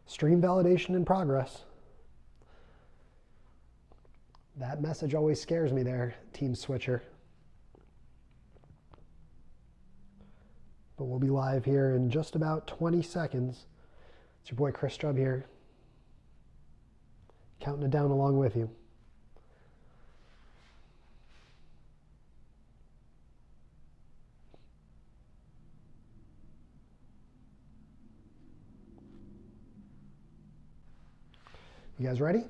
Stream validation in progress. That message always scares me there, Team Switcher. But we'll be live here in just about 20 seconds. It's your boy Chris Strubb here, counting it down along with you. You guys ready?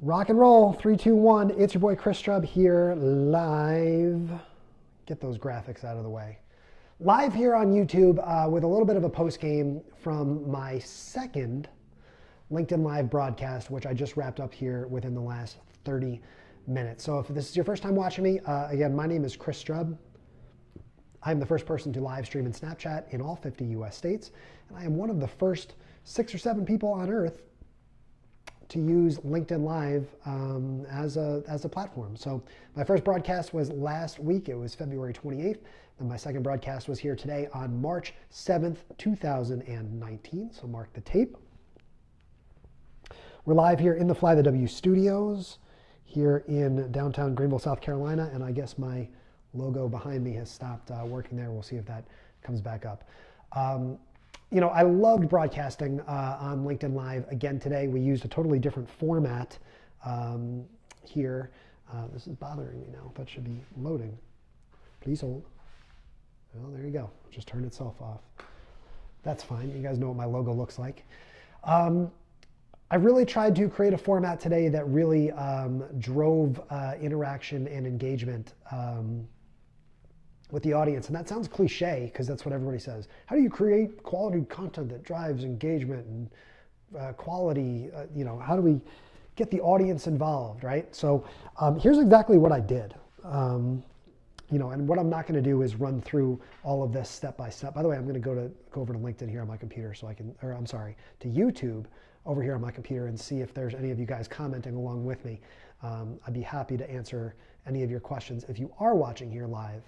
Rock and roll, 3, 2, 1. It's your boy Chris Strubb here live. Get those graphics out of the way. Live here on YouTube with a little bit of a post game from my second LinkedIn Live broadcast, which I just wrapped up here within the last 30 minutes. So if this is your first time watching me, again, my name is Chris Strubb. I'm the first person to live stream in Snapchat in all 50 US states, and I am one of the first 6 or 7 people on earth to use LinkedIn Live as a platform. So my first broadcast was last week. It was February 28th. And my second broadcast was here today on March 7th, 2019. So mark the tape. We're live here in the Fly the W studios here in downtown Greenville, South Carolina. And I guess my logo behind me has stopped working there. We'll see if that comes back up. You know, I loved broadcasting on LinkedIn Live again today. We used a totally different format here. This is bothering me now. That should be loading. Please hold. Well, there you go. Just turned itself off. That's fine. You guys know what my logo looks like. I really tried to create a format today that really drove interaction and engagement with the audience. And that sounds cliche because that's what everybody says. How do you create quality content that drives engagement and quality, you know, how do we get the audience involved, right? So here's exactly what I did. You know, and what I'm not going to do is run through all of this step by step. By the way, I'm going to go over to LinkedIn here on my computer so I can, or I'm sorry, to YouTube over here on my computer and see if there's any of you guys commenting along with me. I'd be happy to answer any of your questions if you are watching here live.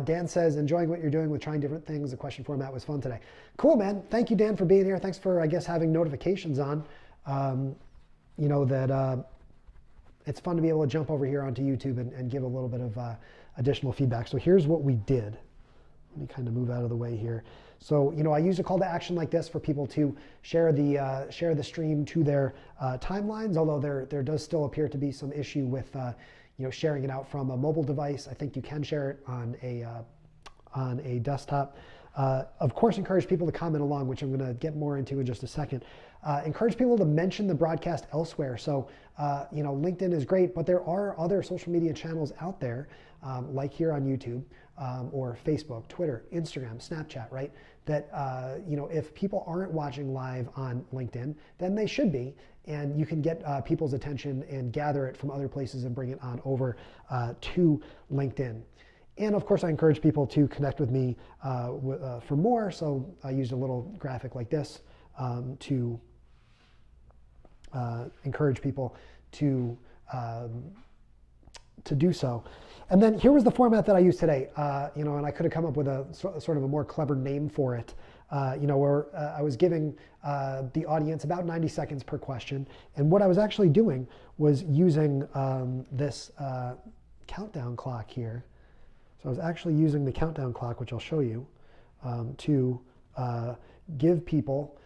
Dan says, enjoying what you're doing with trying different things. The question format was fun today. Cool, man. Thank you, Dan, for being here. Thanks for, I guess, having notifications on. You know, that it's fun to be able to jump over here onto YouTube and give a little bit of additional feedback. So here's what we did. Let me kind of move out of the way here. So, you know, I use a call to action like this for people to share the stream to their timelines, although there does still appear to be some issue with you know, sharing it out from a mobile device. I think you can share it on a desktop. Of course, encourage people to comment along, which I'm going to get more into in just a second. Encourage people to mention the broadcast elsewhere. So, you know, LinkedIn is great, but there are other social media channels out there, like here on YouTube, or Facebook, Twitter, Instagram, Snapchat, right? That, you know, if people aren't watching live on LinkedIn, then they should be. And you can get people's attention and gather it from other places and bring it on over to LinkedIn. And of course, I encourage people to connect with me for more. So I used a little graphic like this to encourage people to do so. And then here was the format that I used today. You know, and I could have come up with a sort of a more clever name for it. You know, where I was giving the audience about 90 seconds per question. And what I was actually doing was using this countdown clock here. So I was actually using the countdown clock, which I'll show you, to give people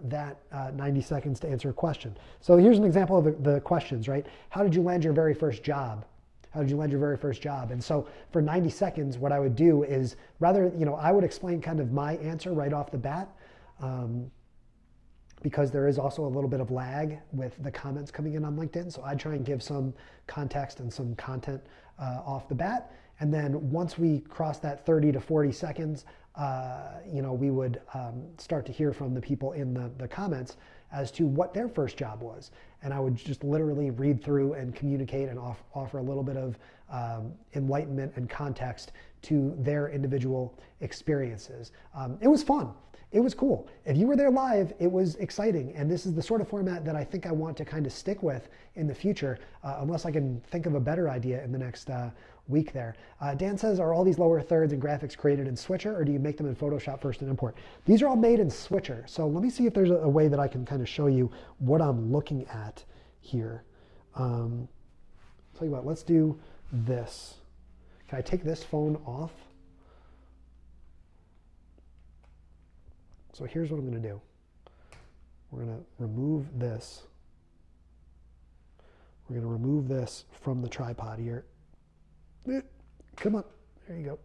that 90 seconds to answer a question. So here's an example of the questions, right? How did you land your very first job? How did you land your very first job? And so for 90 seconds, what I would do is rather, you know, I would explain kind of my answer right off the bat, because there is also a little bit of lag with the comments coming in on LinkedIn. So I'd try and give some context and some content off the bat. And then once we cross that 30 to 40 seconds, you know, we would start to hear from the people in the comments as to what their first job was. And I would just literally read through and communicate and offer a little bit of enlightenment and context to their individual experiences. It was fun. it was cool. If you were there live, it was exciting. And this is the sort of format that I think I want to kind of stick with in the future, unless I can think of a better idea in the next week there. Dan says, are all these lower thirds and graphics created in Switcher, or do you make them in Photoshop first and import? These are all made in Switcher. So let me see if there's a way that I can kind of show you what I'm looking at here. Tell you what, let's do this. Can I take this phone off? So here's what I'm going to do. We're going to remove this. We're going to remove this from the tripod here. Come on. There you go.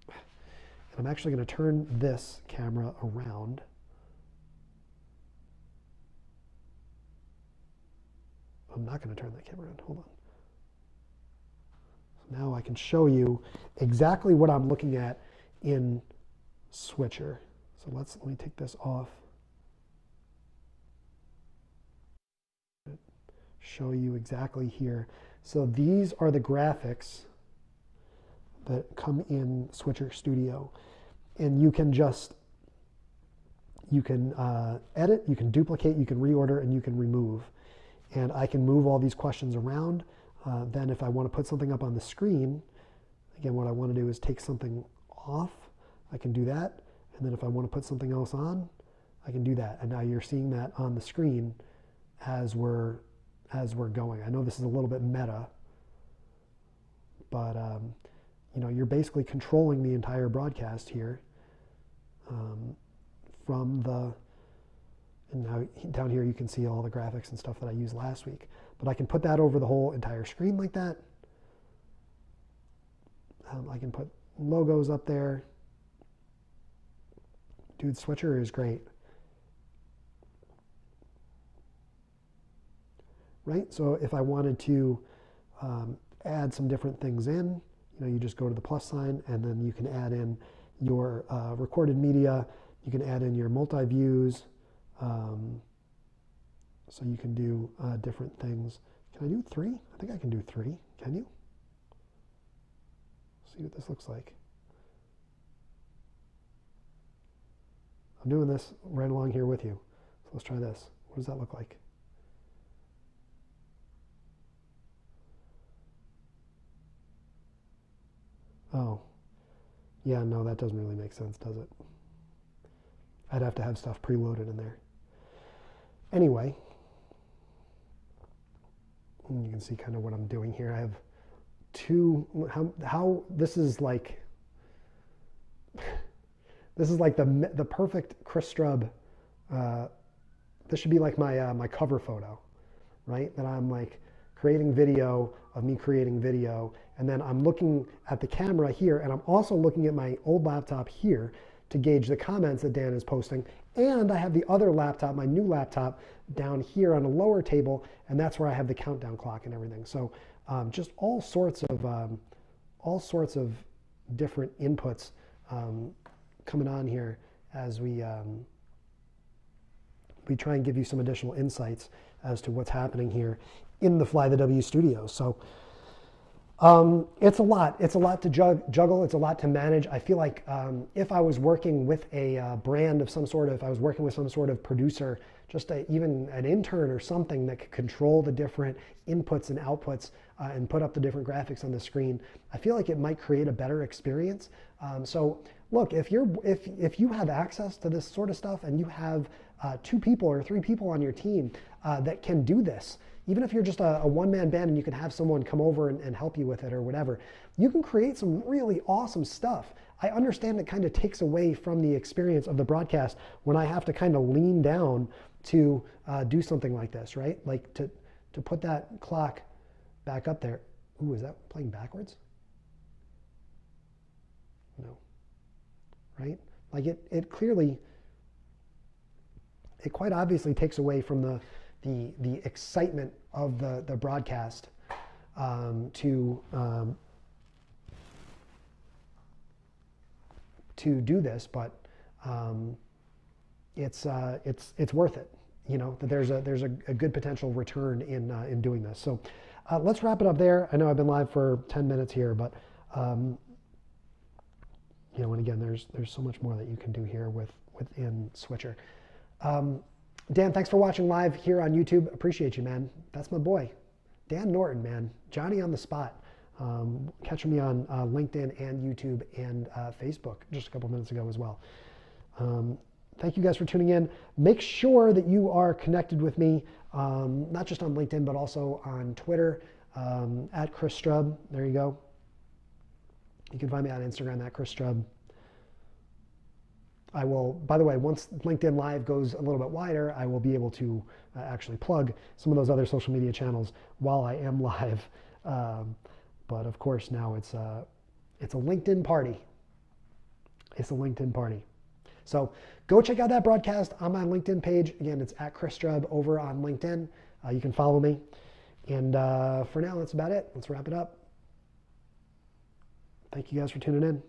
And I'm actually going to turn this camera around. I'm not going to turn that camera around. Hold on. So now I can show you exactly what I'm looking at in Switcher. So let me take this off. Show you exactly here. So these are the graphics that come in Switcher Studio, and you can edit, you can duplicate, you can reorder, and you can remove. And I can move all these questions around. Then if I want to put something up on the screen, again, what I want to do is take something off. I can do that. And then if I want to put something else on, I can do that. And now you're seeing that on the screen as we're going. I know this is a little bit meta, but you know, you're basically controlling the entire broadcast here from the, and now down here you can see all the graphics and stuff that I used last week. But I can put that over the whole entire screen like that. I can put logos up there. Dude, Switcher is great. Right? So if I wanted to add some different things in, you know, you just go to the plus sign, and then you can add in your recorded media. You can add in your multi-views. So you can do different things. Can I do 3? I think I can do 3. Can you? See what this looks like. I'm doing this right along here with you. So let's try this. What does that look like? Oh, yeah, no, that doesn't really make sense, does it? I'd have to have stuff preloaded in there. Anyway, you can see kind of what I'm doing here. I have how this is like the perfect Chris Strub. This should be like my cover photo, right? That I'm like creating video of me creating video, and then I'm looking at the camera here, and I'm also looking at my old laptop here to gauge the comments that Dan is posting. And I have the other laptop, my new laptop, down here on a lower table, and that's where I have the countdown clock and everything. So just all sorts of different inputs coming on here as we try and give you some additional insights as to what's happening here in the Fly the W studio. So it's a lot. It's a lot to juggle. It's a lot to manage. I feel like if I was working with a brand of some sort, if I was working with some sort of producer, just even an intern or something that could control the different inputs and outputs and put up the different graphics on the screen, I feel like it might create a better experience. So look, if you have access to this sort of stuff, and you have 2 people or 3 people on your team that can do this, even if you're just a one-man band and you can have someone come over and help you with it or whatever, you can create some really awesome stuff. I understand it kind of takes away from the experience of the broadcast when I have to kind of lean down to do something like this, right? Like to put that clock back up there. Ooh, is that playing backwards? No. Right? Like it clearly, it quite obviously takes away from the excitement of the broadcast to do this, but it's worth it. You know, that there's a good potential return in doing this. So let's wrap it up there. I know I've been live for 10 minutes here, but you know, and again, there's so much more that you can do here with within Switcher. Dan, thanks for watching live here on YouTube. Appreciate you, man. That's my boy. Dan Norton, man. Johnny on the spot. Catching me on LinkedIn and YouTube and Facebook just a couple minutes ago as well. Thank you guys for tuning in. Make sure that you are connected with me, not just on LinkedIn, but also on Twitter, at Chris Strub. There you go. You can find me on Instagram at Chris Strub. I will, by the way, once LinkedIn Live goes a little bit wider, I will be able to actually plug some of those other social media channels while I am live. But of course, now it's a LinkedIn party. It's a LinkedIn party. So go check out that broadcast on my LinkedIn page. Again, it's at Chris Strub over on LinkedIn. You can follow me. And for now, that's about it. Let's wrap it up. Thank you guys for tuning in.